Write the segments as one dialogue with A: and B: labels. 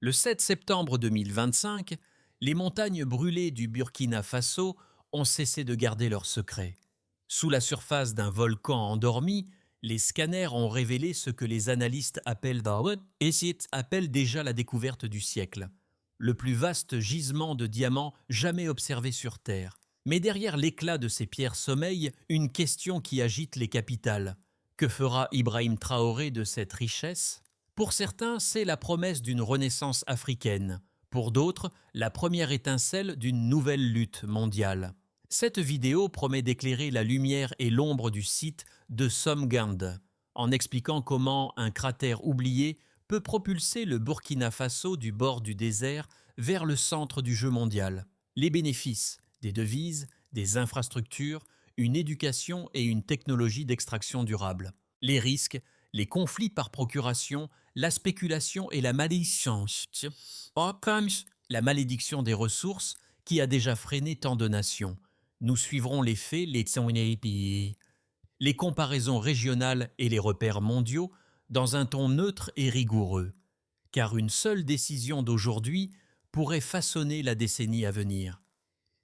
A: Le 7 septembre 2025, les montagnes brûlées du Burkina Faso ont cessé de garder leur secret. Sous la surface d'un volcan endormi, les scanners ont révélé ce que les analystes appellent appellent déjà la découverte du siècle. Le plus vaste gisement de diamants jamais observé sur Terre. Mais derrière l'éclat de ces pierres sommeille une question qui agite les capitales. Que fera Ibrahim Traoré de cette richesse ? Pour certains, c'est la promesse d'une renaissance africaine. Pour d'autres, la première étincelle d'une nouvelle lutte mondiale. Cette vidéo promet d'éclairer la lumière et l'ombre du site de Somgand, en expliquant comment un cratère oublié peut propulser le Burkina Faso du bord du désert vers le centre du jeu mondial. Les bénéfices, des devises, des infrastructures, une éducation et une technologie d'extraction durable. Les risques, les conflits par procuration, la spéculation et la malédicence. La malédiction des ressources qui a déjà freiné tant de nations. Nous suivrons les faits, les comparaisons régionales et les repères mondiaux dans un ton neutre et rigoureux. Car une seule décision d'aujourd'hui pourrait façonner la décennie à venir.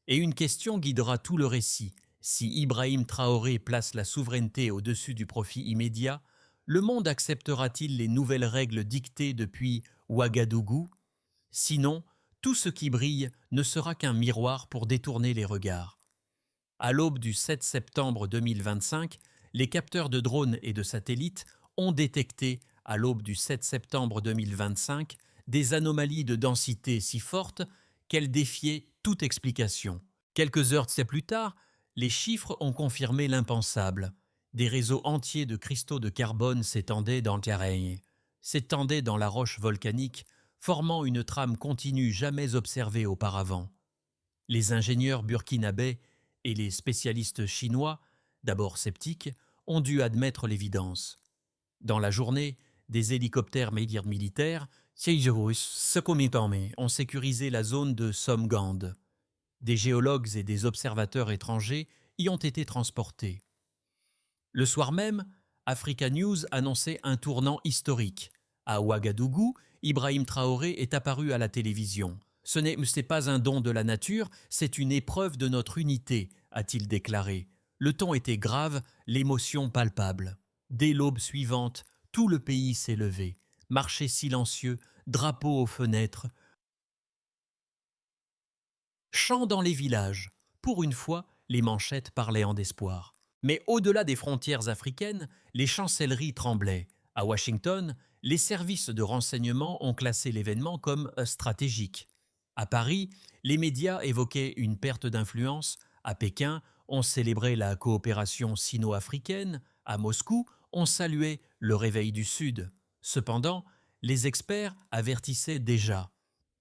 A: Et une question guidera tout le récit. Si Ibrahim Traoré place la souveraineté au-dessus du profit immédiat, le monde acceptera-t-il les nouvelles règles dictées depuis Ouagadougou ? Sinon, tout ce qui brille ne sera qu'un miroir pour détourner les regards. À l'aube du 7 septembre 2025, les capteurs de drones et de satellites ont détecté, à l'aube du 7 septembre 2025, des anomalies de densité si fortes qu'elles défiaient toute explication. Quelques heures plus tard, les chiffres ont confirmé l'impensable. Des réseaux entiers de cristaux de carbone s'étendaient dans le terrain, s'étendaient dans la roche volcanique, formant une trame continue jamais observée auparavant. Les ingénieurs burkinabés et les spécialistes chinois, d'abord sceptiques, ont dû admettre l'évidence. Dans la journée, des hélicoptères militaires ont sécurisé la zone de Somgand. Des géologues et des observateurs étrangers y ont été transportés. Le soir même, Africa News annonçait un tournant historique. À Ouagadougou, Ibrahim Traoré est apparu à la télévision. Ce n'est pas un don de la nature, c'est une épreuve de notre unité, a-t-il déclaré. Le ton était grave, l'émotion palpable. Dès l'aube suivante, tout le pays s'est levé. Marché silencieux, drapeau aux fenêtres. Chants dans les villages. Pour une fois, les manchettes parlaient en espoir. Mais au-delà des frontières africaines, les chancelleries tremblaient. À Washington, les services de renseignement ont classé l'événement comme stratégique. À Paris, les médias évoquaient une perte d'influence. À Pékin, on célébrait la coopération sino-africaine. À Moscou, on saluait le réveil du Sud. Cependant, les experts avertissaient déjà.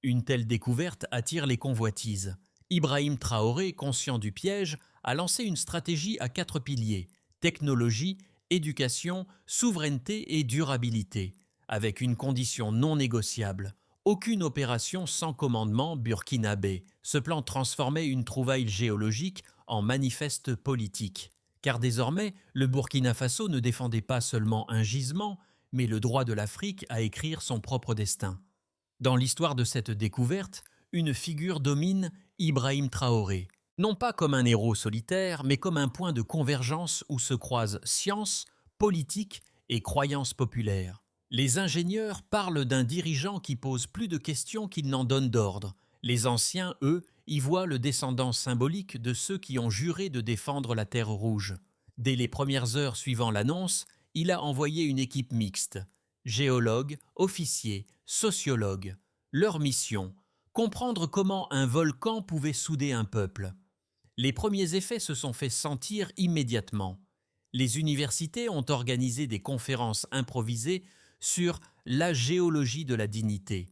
A: Une telle découverte attire les convoitises. Ibrahim Traoré, conscient du piège, a lancé une stratégie à 4 piliers: technologie, éducation, souveraineté et durabilité, avec une condition non négociable: aucune opération sans commandement burkinabé. Ce plan transformait une trouvaille géologique en manifeste politique. Car désormais, le Burkina Faso ne défendait pas seulement un gisement, mais le droit de l'Afrique à écrire son propre destin. Dans l'histoire de cette découverte, une figure domine: Ibrahim Traoré. Non pas comme un héros solitaire, mais comme un point de convergence où se croisent science, politique et croyances populaires. Les ingénieurs parlent d'un dirigeant qui pose plus de questions qu'il n'en donne d'ordre. Les anciens, eux, y voient le descendant symbolique de ceux qui ont juré de défendre la Terre Rouge. Dès les premières heures suivant l'annonce, il a envoyé une équipe mixte: géologues, officiers, sociologues. Leur mission: comprendre comment un volcan pouvait souder un peuple. Les premiers effets se sont fait sentir immédiatement. Les universités ont organisé des conférences improvisées sur la géologie de la dignité.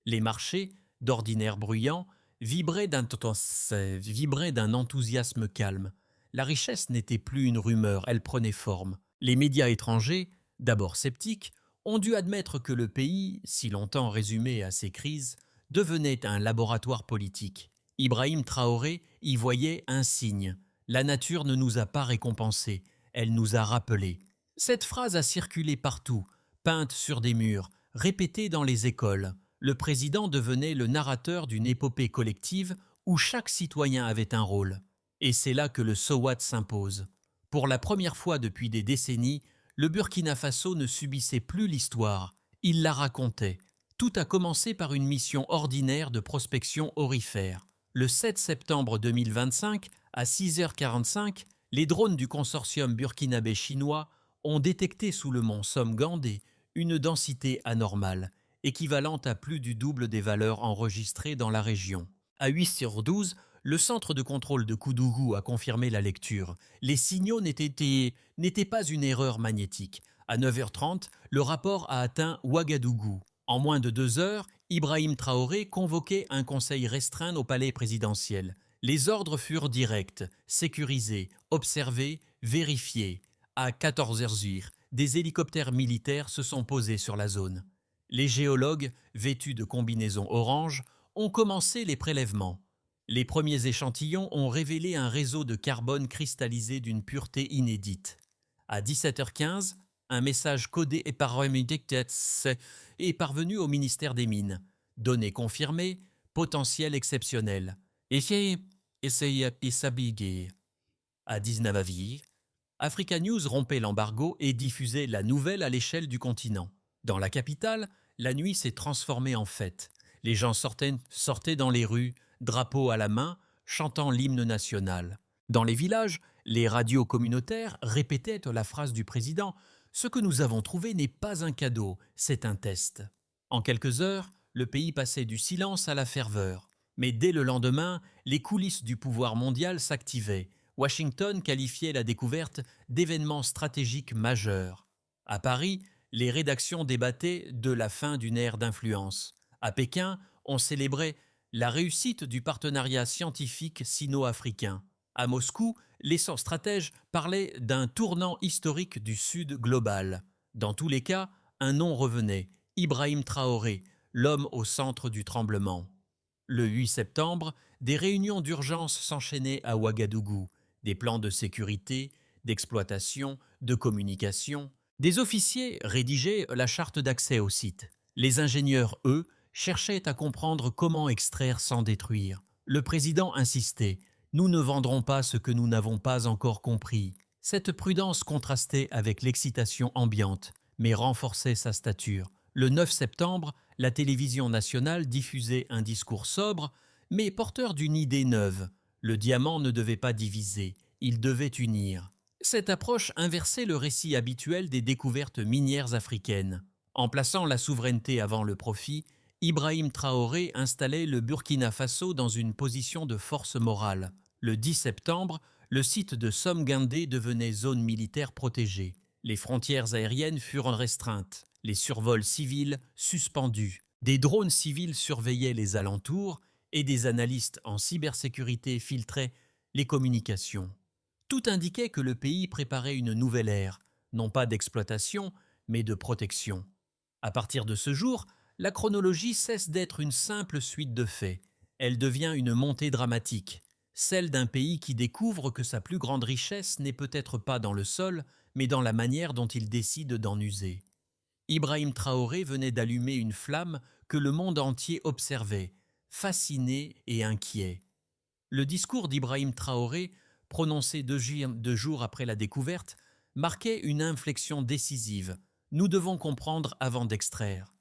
A: Les marchés, d'ordinaire bruyants, vibraient d'un enthousiasme calme. La richesse n'était plus une rumeur, elle prenait forme. Les médias étrangers, d'abord sceptiques, ont dû admettre que le pays, si longtemps résumé à ses crises, devenait un laboratoire politique. Ibrahim Traoré y voyait un signe: la nature ne nous a pas récompensés, elle nous a rappelés. Cette phrase a circulé partout, peinte sur des murs, répétée dans les écoles. Le président devenait le narrateur d'une épopée collective où chaque citoyen avait un rôle. Et c'est là que le SOWAT s'impose. Pour la première fois depuis des décennies, le Burkina Faso ne subissait plus l'histoire, il la racontait. Tout a commencé par une mission ordinaire de prospection aurifère. Le 7 septembre 2025, à 6h45, les drones du consortium burkinabé chinois ont détecté sous le mont Somgandé une densité anormale, équivalente à plus du double des valeurs enregistrées dans la région. À 8h12, le centre de contrôle de Koudougou a confirmé la lecture. Les signaux n'étaient pas une erreur magnétique. À 9h30, le rapport a atteint Ouagadougou. En moins de 2 heures, Ibrahim Traoré convoquait un conseil restreint au palais présidentiel. Les ordres furent directs, sécurisés, observés, vérifiés. À 14h, des hélicoptères militaires se sont posés sur la zone. Les géologues, vêtus de combinaisons orange, ont commencé les prélèvements. Les premiers échantillons ont révélé un réseau de carbone cristallisé d'une pureté inédite. À 17h15, un message codé et est parvenu au ministère des Mines. Données confirmées, potentiel exceptionnel. À 19h, Africa News rompait l'embargo et diffusait la nouvelle à l'échelle du continent. Dans la capitale, la nuit s'est transformée en fête. Les gens sortaient dans les rues, drapeaux à la main, chantant l'hymne national. Dans les villages, les radios communautaires répétaient la phrase du président « Ce que nous avons trouvé n'est pas un cadeau, c'est un test ». En quelques heures, le pays passait du silence à la ferveur. Mais dès le lendemain, les coulisses du pouvoir mondial s'activaient. Washington qualifiait la découverte d'événement stratégique majeur. À Paris, les rédactions débattaient de la fin d'une ère d'influence. À Pékin, on célébrait la réussite du partenariat scientifique sino-africain. À Moscou, les stratèges parlaient d'un tournant historique du Sud global. Dans tous les cas, un nom revenait, Ibrahim Traoré, l'homme au centre du tremblement. Le 8 septembre, des réunions d'urgence s'enchaînaient à Ouagadougou. Des plans de sécurité, d'exploitation, de communication. Des officiers rédigeaient la charte d'accès au site. Les ingénieurs, eux, cherchaient à comprendre comment extraire sans détruire. Le président insistait « Nous ne vendrons pas ce que nous n'avons pas encore compris ». Cette prudence contrastait avec l'excitation ambiante, mais renforçait sa stature. Le 9 septembre, la télévision nationale diffusait un discours sobre, mais porteur d'une idée neuve. Le diamant ne devait pas diviser, il devait unir. Cette approche inversait le récit habituel des découvertes minières africaines. En plaçant la souveraineté avant le profit, Ibrahim Traoré installait le Burkina Faso dans une position de force morale. Le 10 septembre, le site de Somgandé devenait zone militaire protégée. Les frontières aériennes furent restreintes, les survols civils suspendus. Des drones civils surveillaient les alentours et des analystes en cybersécurité filtraient les communications. Tout indiquait que le pays préparait une nouvelle ère, non pas d'exploitation, mais de protection. À partir de ce jour, la chronologie cesse d'être une simple suite de faits. Elle devient une montée dramatique, celle d'un pays qui découvre que sa plus grande richesse n'est peut-être pas dans le sol, mais dans la manière dont il décide d'en user. Ibrahim Traoré venait d'allumer une flamme que le monde entier observait, fasciné et inquiet. Le discours d'Ibrahim Traoré, prononcé 2 jours après la découverte, marquait une inflexion décisive. Nous devons comprendre avant d'extraire.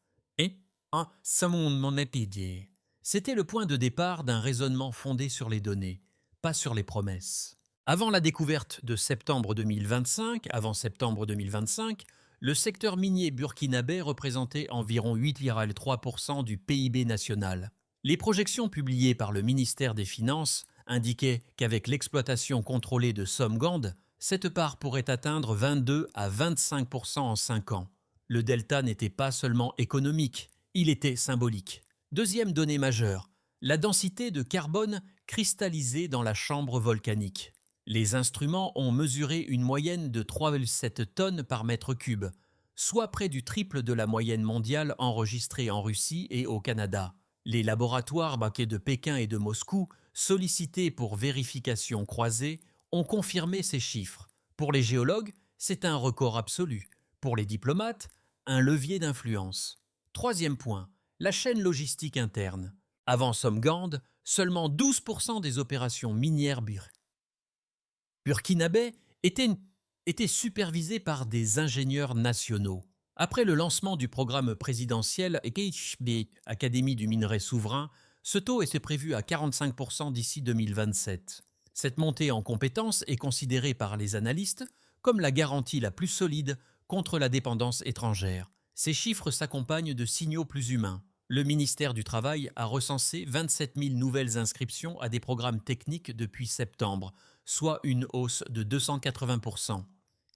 A: C'était le point de départ d'un raisonnement fondé sur les données, pas sur les promesses. Avant la découverte de septembre 2025, le secteur minier burkinabé représentait environ 8,3% du PIB national. Les projections publiées par le ministère des Finances indiquaient qu'avec l'exploitation contrôlée de Somgand, cette part pourrait atteindre 22 à 25% en 5 ans. Le delta n'était pas seulement économique, il était symbolique. Deuxième donnée majeure, la densité de carbone cristallisée dans la chambre volcanique. Les instruments ont mesuré une moyenne de 3,7 tonnes par mètre cube, soit près du triple de la moyenne mondiale enregistrée en Russie et au Canada. Les laboratoires de Pékin et de Moscou, sollicités pour vérification croisée, ont confirmé ces chiffres. Pour les géologues, c'est un record absolu. Pour les diplomates, un levier d'influence. Troisième point, La chaîne logistique interne. Avant Somgand, seulement 12% des opérations minières burkinabè étaient supervisées par des ingénieurs nationaux. Après le lancement du programme présidentiel EKHB, Académie du minerai souverain, ce taux était prévu à 45% d'ici 2027. Cette montée en compétences est considérée par les analystes comme la garantie la plus solide contre la dépendance étrangère. Ces chiffres s'accompagnent de signaux plus humains. Le ministère du Travail a recensé 27 000 nouvelles inscriptions à des programmes techniques depuis septembre, soit une hausse de 280%.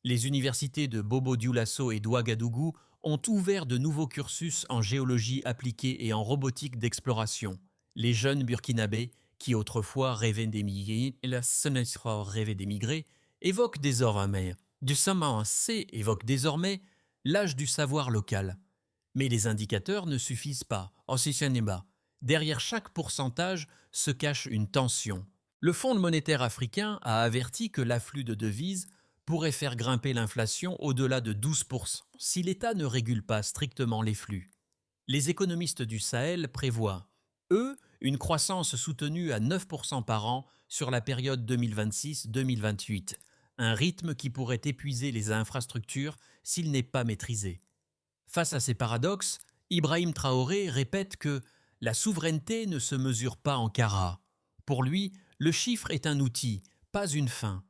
A: Les universités de Bobo-Dioulasso et d'Ouagadougou ont ouvert de nouveaux cursus en géologie appliquée et en robotique d'exploration. Les jeunes burkinabés, qui autrefois rêvaient d'émigrer, évoquent désormais l'âge du savoir local. Mais les indicateurs ne suffisent pas. Derrière chaque pourcentage se cache une tension. Le Fonds monétaire africain a averti que l'afflux de devises pourrait faire grimper l'inflation au-delà de 12% si l'État ne régule pas strictement les flux. Les économistes du Sahel prévoient, eux, une croissance soutenue à 9% par an sur la période 2026-2028, un rythme qui pourrait épuiser les infrastructures s'il n'est pas maîtrisé. Face à ces paradoxes, Ibrahim Traoré répète que la souveraineté ne se mesure pas en carats. Pour lui, le chiffre est un outil, pas une fin.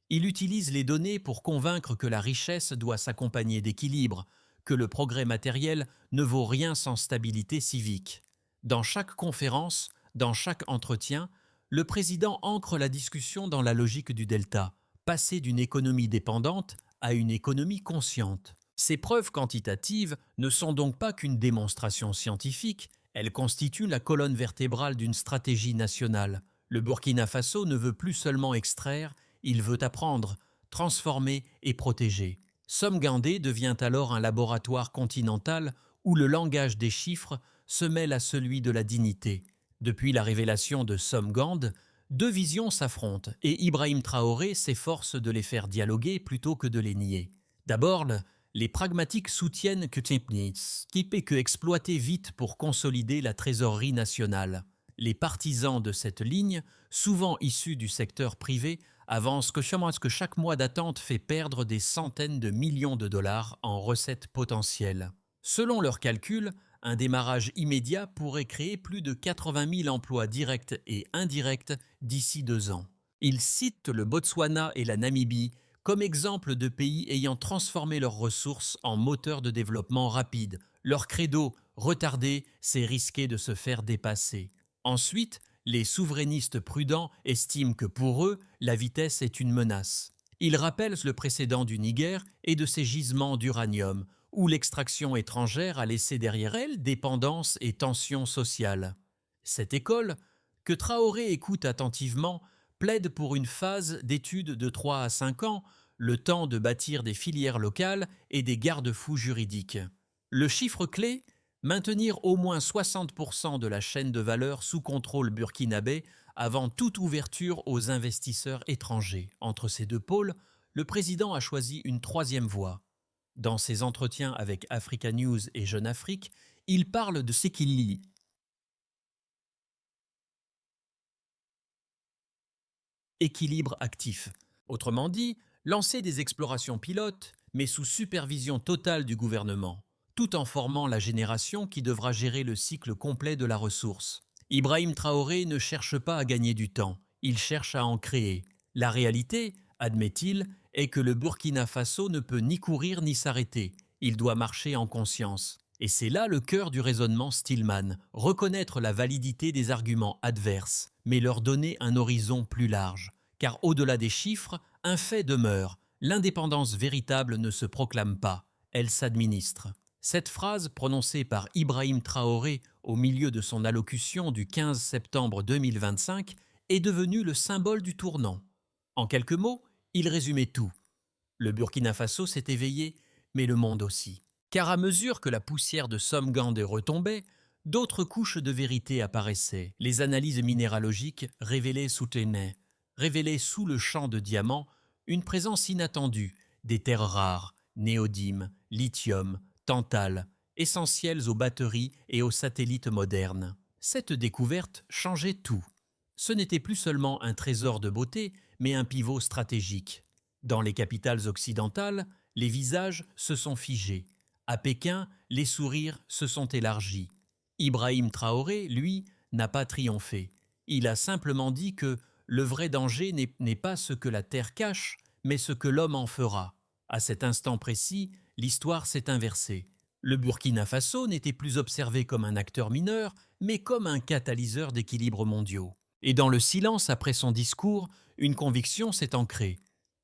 A: Il utilise les données pour convaincre que la richesse doit s'accompagner d'équilibre, que le progrès matériel ne vaut rien sans stabilité civique. Dans chaque conférence, dans chaque entretien, le président ancre la discussion dans la logique du delta, passer d'une économie dépendante à une économie consciente. Ces preuves quantitatives ne sont donc pas qu'une démonstration scientifique, elles constituent la colonne vertébrale d'une stratégie nationale. Le Burkina Faso ne veut plus seulement extraire, il veut apprendre, transformer et protéger. Somgandé devient alors un laboratoire continental où le langage des chiffres se mêle à celui de la dignité. Depuis la révélation de Somgand, deux visions s'affrontent et Ibrahim Traoré s'efforce de les faire dialoguer plutôt que de les nier. D'abord, les pragmatiques soutiennent que exploiter vite pour consolider la trésorerie nationale. Les partisans de cette ligne, souvent issus du secteur privé, avancent que chaque mois d'attente fait perdre des centaines de millions de dollars en recettes potentielles. Selon leurs calculs, un démarrage immédiat pourrait créer plus de 80 000 emplois directs et indirects d'ici 2 ans. Ils citent le Botswana et la Namibie comme exemple de pays ayant transformé leurs ressources en moteurs de développement rapide. Leur credo, retarder, c'est risquer de se faire dépasser. Ensuite, les souverainistes prudents estiment que pour eux, la vitesse est une menace. Ils rappellent le précédent du Niger et de ses gisements d'uranium, où l'extraction étrangère a laissé derrière elle dépendance et tensions sociales. Cette école, que Traoré écoute attentivement, plaide pour une phase d'études de 3 à 5 ans, le temps de bâtir des filières locales et des garde-fous juridiques. Le chiffre clé, maintenir au moins 60% de la chaîne de valeur sous contrôle burkinabé avant toute ouverture aux investisseurs étrangers. Entre ces deux pôles, le président a choisi une troisième voie. Dans ses entretiens avec Africa News et Jeune Afrique, il parle de ce qu'il lit. Équilibre actif. Autrement dit, lancer des explorations pilotes, mais sous supervision totale du gouvernement, tout en formant la génération qui devra gérer le cycle complet de la ressource. Ibrahim Traoré ne cherche pas à gagner du temps, il cherche à en créer. La réalité, admet-il, est que le Burkina Faso ne peut ni courir ni s'arrêter, il doit marcher en conscience. Et c'est là le cœur du raisonnement Stillman, reconnaître la validité des arguments adverses, mais leur donner un horizon plus large. Car au-delà des chiffres, un fait demeure, l'indépendance véritable ne se proclame pas, elle s'administre. Cette phrase, prononcée par Ibrahim Traoré au milieu de son allocution du 15 septembre 2025, est devenue le symbole du tournant. En quelques mots, il résumait tout. Le Burkina Faso s'est éveillé, mais le monde aussi. Car à mesure que la poussière de Somgand retombait, d'autres couches de vérité apparaissaient. Les analyses minéralogiques révélaient sous le champ de diamants une présence inattendue des terres rares, néodyme, lithium, tantale, essentiels aux batteries et aux satellites modernes. Cette découverte changeait tout. Ce n'était plus seulement un trésor de beauté, mais un pivot stratégique. Dans les capitales occidentales, les visages se sont figés. À Pékin, les sourires se sont élargis. Ibrahim Traoré, lui, n'a pas triomphé. Il a simplement dit que le vrai danger n'est pas ce que la terre cache, mais ce que l'homme en fera. À cet instant précis, l'histoire s'est inversée. Le Burkina Faso n'était plus observé comme un acteur mineur, mais comme un catalyseur d'équilibres mondiaux. Et dans le silence après son discours, une conviction s'est ancrée.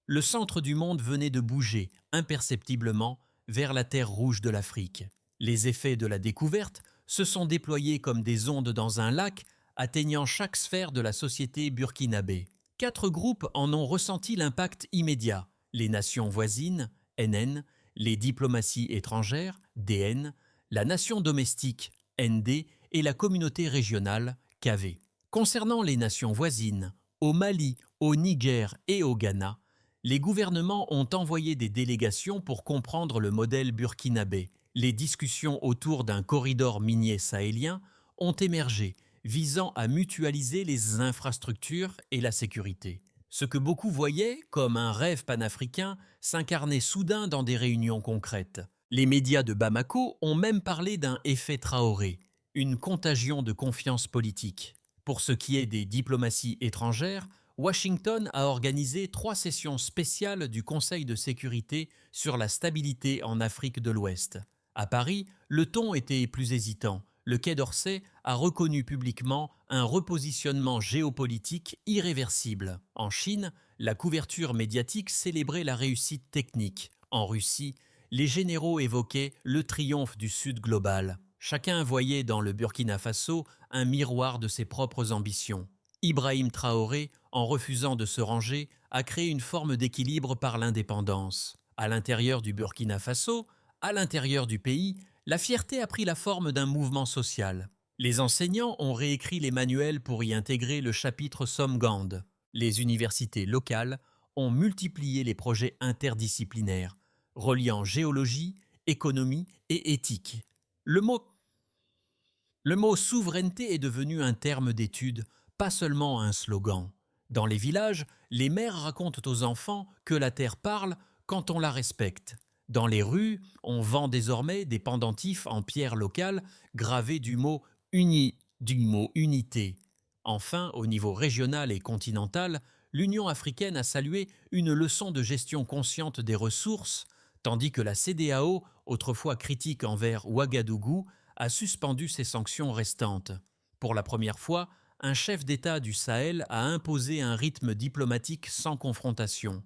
A: Le centre du monde venait de bouger, imperceptiblement, vers la terre rouge de l'Afrique. Les effets de la découverte se sont déployés comme des ondes dans un lac, atteignant chaque sphère de la société burkinabé. 4 groupes en ont ressenti l'impact immédiat. Les nations voisines, NN, les diplomaties étrangères, DN, la nation domestique, ND, et la communauté régionale, KV. Concernant les nations voisines, au Mali, au Niger et au Ghana, les gouvernements ont envoyé des délégations pour comprendre le modèle burkinabé. Les discussions autour d'un corridor minier sahélien ont émergé, visant à mutualiser les infrastructures et la sécurité. Ce que beaucoup voyaient comme un rêve panafricain s'incarnait soudain dans des réunions concrètes. Les médias de Bamako ont même parlé d'un effet Traoré, une contagion de confiance politique. Pour ce qui est des diplomaties étrangères, Washington a organisé 3 sessions spéciales du Conseil de sécurité sur la stabilité en Afrique de l'Ouest. À Paris, le ton était plus hésitant. Le Quai d'Orsay a reconnu publiquement un repositionnement géopolitique irréversible. En Chine, la couverture médiatique célébrait la réussite technique. En Russie, les généraux évoquaient le triomphe du Sud global. Chacun voyait dans le Burkina Faso un miroir de ses propres ambitions. Ibrahim Traoré, en refusant de se ranger, a créé une forme d'équilibre par l'indépendance. À l'intérieur du Burkina Faso, à l'intérieur du pays, la fierté a pris la forme d'un mouvement social. Les enseignants ont réécrit les manuels pour y intégrer le chapitre Somgand. Les universités locales ont multiplié les projets interdisciplinaires, reliant géologie, économie et éthique. Le mot souveraineté est devenu un terme d'étude, pas seulement un slogan. Dans les villages, les mères racontent aux enfants que la terre parle quand on la respecte. Dans les rues, on vend désormais des pendentifs en pierre locale gravés du mot unité. Enfin, au niveau régional et continental, l'Union africaine a salué une leçon de gestion consciente des ressources, tandis que la CEDEAO, autrefois critique envers Ouagadougou, a suspendu ses sanctions restantes. Pour la première fois, un chef d'État du Sahel a imposé un rythme diplomatique sans confrontation.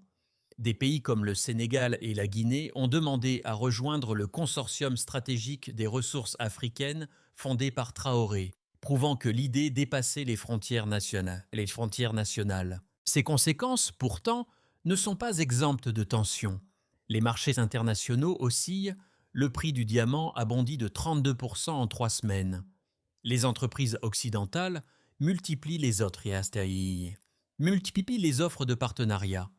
A: Des pays comme le Sénégal et la Guinée ont demandé à rejoindre le consortium stratégique des ressources africaines fondé par Traoré, prouvant que l'idée dépassait les frontières nationales. Ces conséquences, pourtant, ne sont pas exemptes de tensions. Les marchés internationaux oscillent, le prix du diamant a bondi de 32% en 3 semaines. Les entreprises occidentales multiplient les offres de partenariat.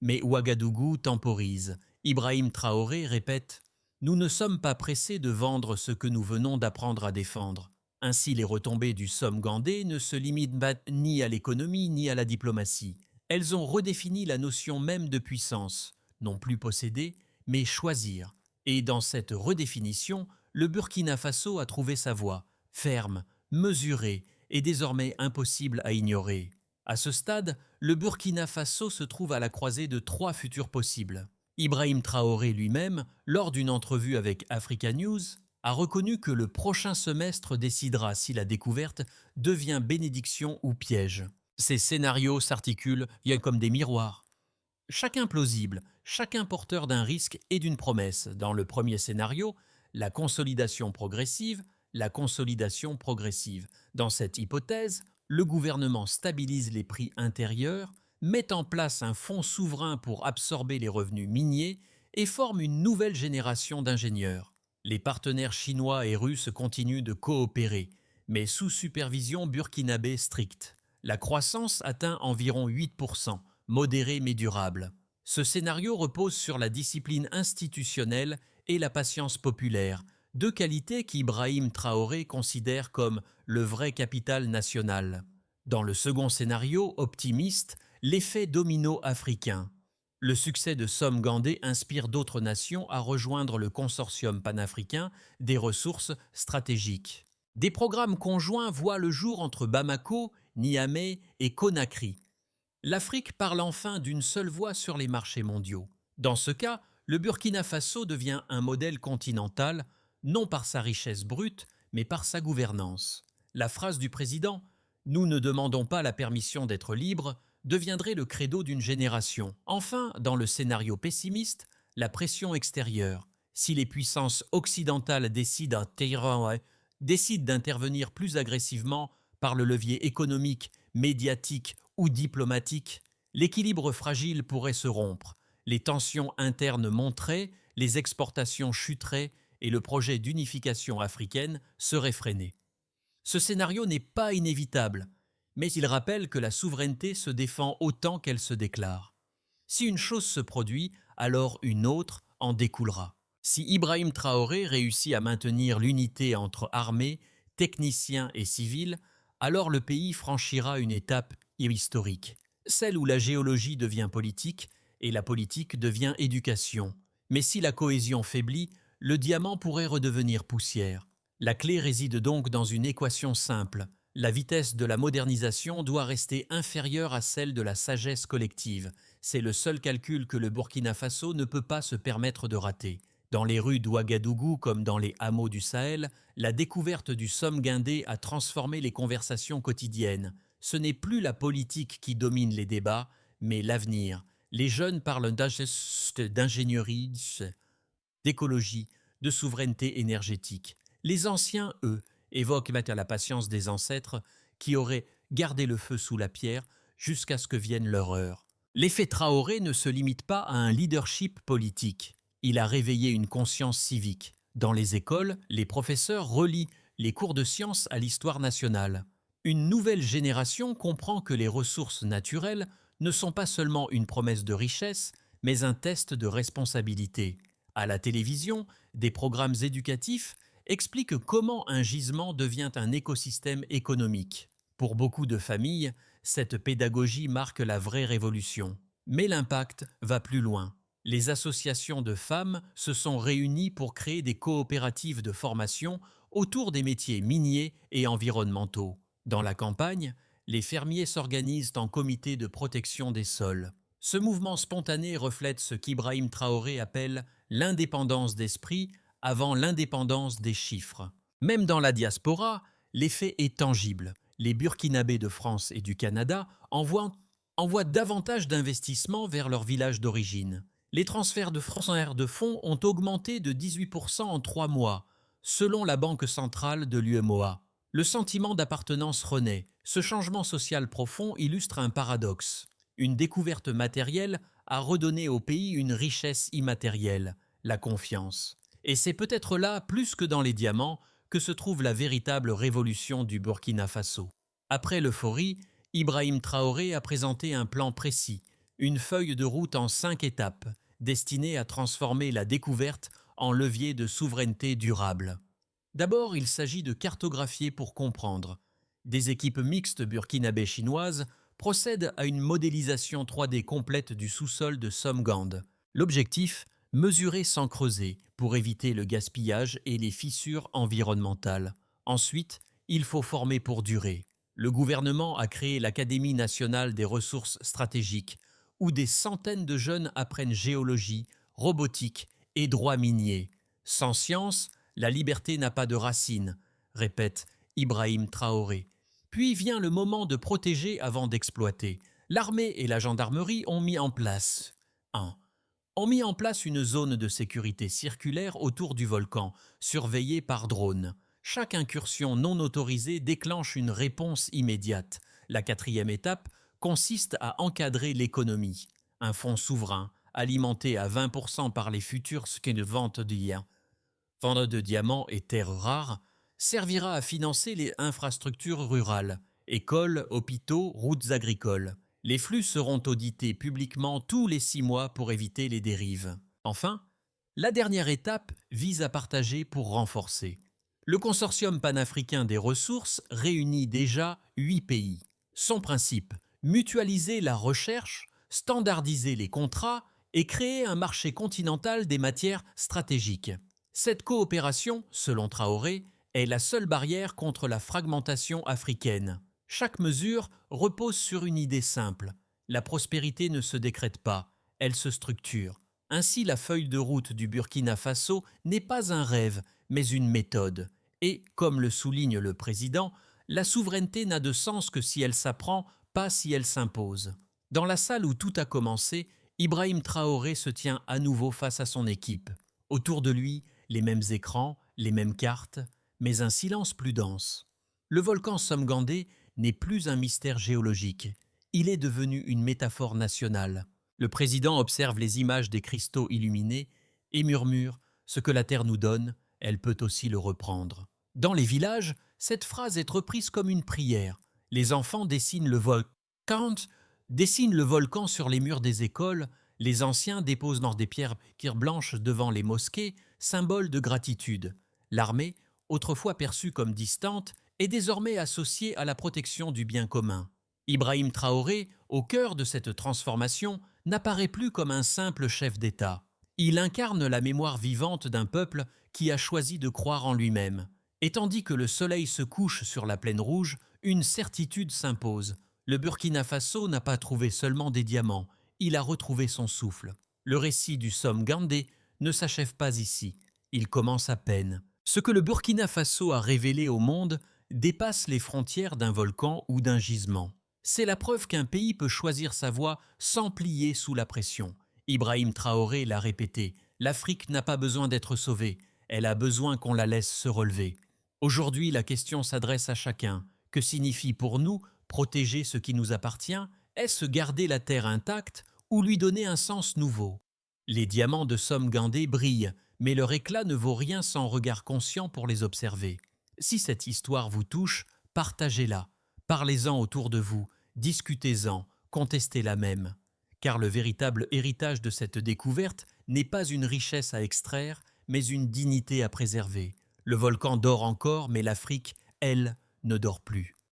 A: Mais Ouagadougou temporise. Ibrahim Traoré répète « Nous ne sommes pas pressés de vendre ce que nous venons d'apprendre à défendre ». Ainsi, les retombées du Somgandé ne se limitent ni à l'économie ni à la diplomatie. Elles ont redéfini la notion même de puissance, non plus posséder, mais choisir. Et dans cette redéfinition, le Burkina Faso a trouvé sa voie, ferme, mesurée et désormais impossible à ignorer. À ce stade, le Burkina Faso se trouve à la croisée de 3 futurs possibles. Ibrahim Traoré lui-même, lors d'une entrevue avec Africa News, a reconnu que le prochain semestre décidera si la découverte devient bénédiction ou piège. Ces scénarios s'articulent comme des miroirs. Chacun plausible, chacun porteur d'un risque et d'une promesse. Dans le premier scénario, la consolidation progressive. Dans cette hypothèse, le gouvernement stabilise les prix intérieurs, met en place un fonds souverain pour absorber les revenus miniers et forme une nouvelle génération d'ingénieurs. Les partenaires chinois et russes continuent de coopérer, mais sous supervision burkinabé stricte. La croissance atteint environ 8%, modérée mais durable. Ce scénario repose sur la discipline institutionnelle et la patience populaire, deux qualités qu'Ibrahim Traoré considère comme le vrai capital national. Dans le second scénario, optimiste, l'effet domino africain. Le succès de Somgandé inspire d'autres nations à rejoindre le consortium panafricain des ressources stratégiques. Des programmes conjoints voient le jour entre Bamako, Niamey et Conakry. L'Afrique parle enfin d'une seule voix sur les marchés mondiaux. Dans ce cas, le Burkina Faso devient un modèle continental, non par sa richesse brute, mais par sa gouvernance. La phrase du président « Nous ne demandons pas la permission d'être libres » deviendrait le credo d'une génération. Enfin, dans le scénario pessimiste, la pression extérieure. Si les puissances occidentales décident d'intervenir plus agressivement par le levier économique, médiatique ou diplomatique, l'équilibre fragile pourrait se rompre, les tensions internes monteraient, les exportations chuteraient et le projet d'unification africaine serait freiné. Ce scénario n'est pas inévitable, mais il rappelle que la souveraineté se défend autant qu'elle se déclare. Si une chose se produit, alors une autre en découlera. Si Ibrahim Traoré réussit à maintenir l'unité entre armées, techniciens et civils, alors le pays franchira une étape historique, celle où la géologie devient politique et la politique devient éducation. Mais si la cohésion faiblit, le diamant pourrait redevenir poussière. La clé réside donc dans une équation simple. La vitesse de la modernisation doit rester inférieure à celle de la sagesse collective. C'est le seul calcul que le Burkina Faso ne peut pas se permettre de rater. Dans les rues d'Ouagadougou comme dans les hameaux du Sahel, la découverte du Somme-Guindé a transformé les conversations quotidiennes. Ce n'est plus la politique qui domine les débats, mais l'avenir. Les jeunes parlent d'ingénierie, d'écologie, de souveraineté énergétique. Les anciens, eux, évoquent la patience des ancêtres qui auraient gardé le feu sous la pierre jusqu'à ce que vienne leur heure. L'effet Traoré ne se limite pas à un leadership politique. Il a réveillé une conscience civique. Dans les écoles, les professeurs relient les cours de sciences à l'histoire nationale. Une nouvelle génération comprend que les ressources naturelles ne sont pas seulement une promesse de richesse, mais un test de responsabilité. À la télévision, des programmes éducatifs expliquent comment un gisement devient un écosystème économique. Pour beaucoup de familles, cette pédagogie marque la vraie révolution. Mais l'impact va plus loin. Les associations de femmes se sont réunies pour créer des coopératives de formation autour des métiers miniers et environnementaux. Dans la campagne, les fermiers s'organisent en comités de protection des sols. Ce mouvement spontané reflète ce qu'Ibrahim Traoré appelle l'indépendance d'esprit avant l'indépendance des chiffres. Même dans la diaspora, l'effet est tangible. Les Burkinabés de France et du Canada envoient davantage d'investissements vers leur village d'origine. Les transferts de fonds ont augmenté de 18% en 3 mois, selon la Banque centrale de l'UEMOA. Le sentiment d'appartenance renaît. Ce changement social profond illustre un paradoxe. Une découverte matérielle a redonné au pays une richesse immatérielle, la confiance. Et c'est peut-être là, plus que dans les diamants, que se trouve la véritable révolution du Burkina Faso. Après l'euphorie, Ibrahim Traoré a présenté un plan précis, une feuille de route en 5 étapes, destinée à transformer la découverte en levier de souveraineté durable. D'abord, il s'agit de cartographier pour comprendre. Des équipes mixtes burkinabé-chinoises procèdent à une modélisation 3D complète du sous-sol de Somgand. L'objectif, mesurer sans creuser pour éviter le gaspillage et les fissures environnementales. Ensuite, il faut former pour durer. Le gouvernement a créé l'Académie nationale des ressources stratégiques, où des centaines de jeunes apprennent géologie, robotique et droit minier. Sans science, la liberté n'a pas de racines, répète Ibrahim Traoré. Puis vient le moment de protéger avant d'exploiter. L'armée et la gendarmerie ont mis en place 1. Ont mis en place une zone de sécurité circulaire autour du volcan, surveillée par drone. Chaque incursion non autorisée déclenche une réponse immédiate. La 4e étape consiste à encadrer l'économie. Un fonds souverain, alimenté à 20% par les futures ventes de diamants et terres rares, servira à financer les infrastructures rurales, écoles, hôpitaux, routes agricoles. Les flux seront audités publiquement tous les 6 mois pour éviter les dérives. Enfin, La dernière étape vise à partager pour renforcer. Le consortium panafricain des ressources réunit déjà 8 pays. Son principe, mutualiser la recherche, standardiser les contrats et créer un marché continental des matières stratégiques. Cette coopération, selon Traoré, est la seule barrière contre la fragmentation africaine. Chaque mesure repose sur une idée simple. La prospérité ne se décrète pas, elle se structure. Ainsi, la feuille de route du Burkina Faso n'est pas un rêve, mais une méthode. Et, comme le souligne le président, la souveraineté n'a de sens que si elle s'apprend, pas si elle s'impose. Dans la salle où tout a commencé, Ibrahim Traoré se tient à nouveau face à son équipe. Autour de lui, les mêmes écrans, les mêmes cartes, mais un silence plus dense. Le volcan Somgandé n'est plus un mystère géologique. Il est devenu une métaphore nationale. Le président observe les images des cristaux illuminés et murmure « Ce que la Terre nous donne, elle peut aussi le reprendre ». Dans les villages, cette phrase est reprise comme une prière. Les enfants dessinent le volcan sur les murs des écoles, les anciens déposent dans des pierres blanches devant les mosquées, symbole de gratitude. L'armée, autrefois perçue comme distante, est désormais associée à la protection du bien commun. Ibrahim Traoré, au cœur de cette transformation, n'apparaît plus comme un simple chef d'État. Il incarne la mémoire vivante d'un peuple qui a choisi de croire en lui-même. Et tandis que le soleil se couche sur la plaine rouge, une certitude s'impose. Le Burkina Faso n'a pas trouvé seulement des diamants, il a retrouvé son souffle. Le récit du Somme-Gandé ne s'achève pas ici, il commence à peine. Ce que le Burkina Faso a révélé au monde dépasse les frontières d'un volcan ou d'un gisement. C'est la preuve qu'un pays peut choisir sa voie sans plier sous la pression. Ibrahim Traoré l'a répété, l'Afrique n'a pas besoin d'être sauvée, elle a besoin qu'on la laisse se relever. Aujourd'hui, la question s'adresse à chacun. Que signifie pour nous protéger ce qui nous appartient? Est-ce garder la terre intacte ou lui donner un sens nouveau? Les diamants de Somme-Gandé brillent, mais leur éclat ne vaut rien sans regard conscient pour les observer. Si cette histoire vous touche, partagez-la. Parlez-en autour de vous, discutez-en, contestez-la même. Car le véritable héritage de cette découverte n'est pas une richesse à extraire, mais une dignité à préserver. Le volcan dort encore, mais l'Afrique, elle, ne dort plus.